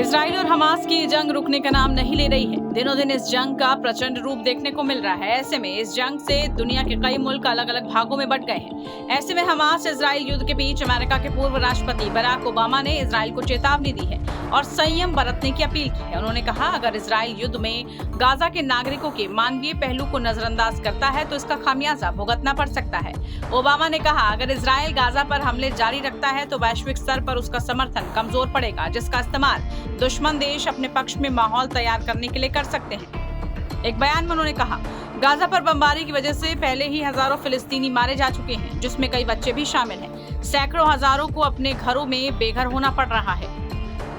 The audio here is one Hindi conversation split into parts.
इजराइल और हमास की जंग रुकने का नाम नहीं ले रही है। दिनों दिन इस जंग का प्रचंड रूप देखने को मिल रहा है। ऐसे में इस जंग से दुनिया के कई मुल्क अलग अलग भागों में बंट गए हैं। ऐसे में हमास इजराइल युद्ध के बीच अमेरिका के पूर्व राष्ट्रपति बराक ओबामा ने इजराइल को चेतावनी दी है और संयम बरतने की अपील की है। उन्होंने कहा, अगर इजराइल युद्ध में गाजा के नागरिकों के मानवीय पहलू को नजरअंदाज करता है तो इसका खामियाजा भुगतना पड़ सकता है। ओबामा ने कहा, अगर इजराइल गाजा पर हमले जारी रखता है तो वैश्विक स्तर पर उसका समर्थन कमजोर पड़ेगा, जिसका इस्तेमाल दुश्मन देश अपने पक्ष में माहौल तैयार करने के लिए कर सकते हैं। एक बयान में उन्होंने कहा, गाजा पर बमबारी की वजह से पहले ही हजारों फिलिस्तीनी मारे जा चुके हैं, जिसमें कई बच्चे भी शामिल हैं। सैकड़ों हजारों को अपने घरों में बेघर होना पड़ रहा है।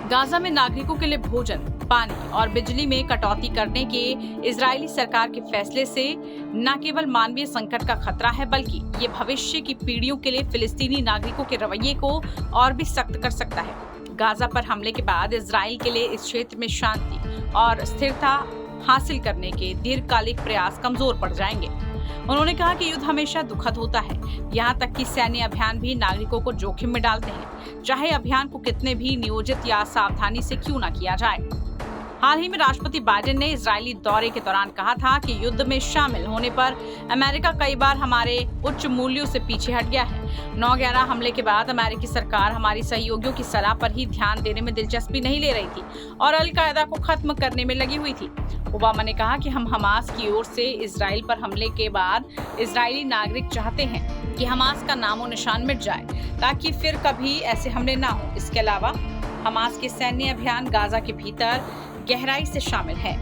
गाजा में नागरिकों के लिए भोजन, पानी और बिजली में कटौती करने के इजरायली सरकार के फैसले से न केवल मानवीय संकट का खतरा है, बल्कि ये भविष्य की पीढ़ियों के लिए फिलिस्तीनी नागरिकों के रवैये को और भी सख्त कर सकता है। गाजा पर हमले के बाद इजराइल के लिए इस क्षेत्र में शांति और स्थिरता हासिल करने के दीर्घकालिक प्रयास कमजोर पड़ जाएंगे। उन्होंने कहा कि युद्ध हमेशा दुखद होता है, यहाँ तक कि सैन्य अभियान भी नागरिकों को जोखिम में डालते हैं, चाहे अभियान को कितने भी नियोजित या सावधानी से क्यों न किया जाए। हाल ही में राष्ट्रपति बाइडेन ने इजरायली दौरे के दौरान कहा था कि युद्ध में शामिल होने पर अमेरिका कई बार हमारे उच्च मूल्यों से पीछे हट गया है। 9/11 हमले के बाद अमेरिकी सरकार हमारी सहयोगियों की सलाह पर ही ध्यान देने में दिलचस्पी नहीं ले रही थी और अल-कायदा को खत्म करने में लगी हुई थी। ओबामा ने कहा कि हम हमास की ओर से इजराइल पर हमले के बाद इजरायली नागरिक चाहते हैं कि हमास का नामो निशान मिट जाए, ताकि फिर कभी ऐसे हमले ना हो। इसके अलावा हमास के सैन्य अभियान गाजा के भीतर गहराई से शामिल है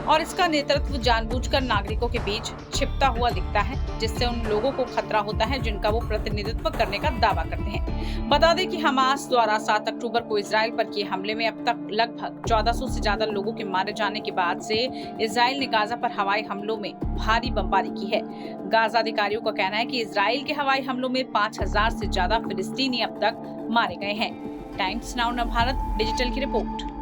और इसका नेतृत्व जानबूझकर नागरिकों के बीच छिपता हुआ दिखता है, जिससे उन लोगों को खतरा होता है जिनका वो प्रतिनिधित्व करने का दावा करते हैं। बता दें कि हमास द्वारा 7 अक्टूबर को इजराइल पर किए हमले में अब तक लगभग 1400 से ज्यादा लोगों के मारे जाने के बाद से इजराइल ने गाजा पर हवाई हमलों में भारी बमबारी की है। गाजा अधिकारियों का कहना है कि इजराइल के हवाई हमलों में 5000 से ज्यादा फिलिस्तीनी अब तक मारे गए हैं। टाइम्स नाउ भारत डिजिटल की रिपोर्ट।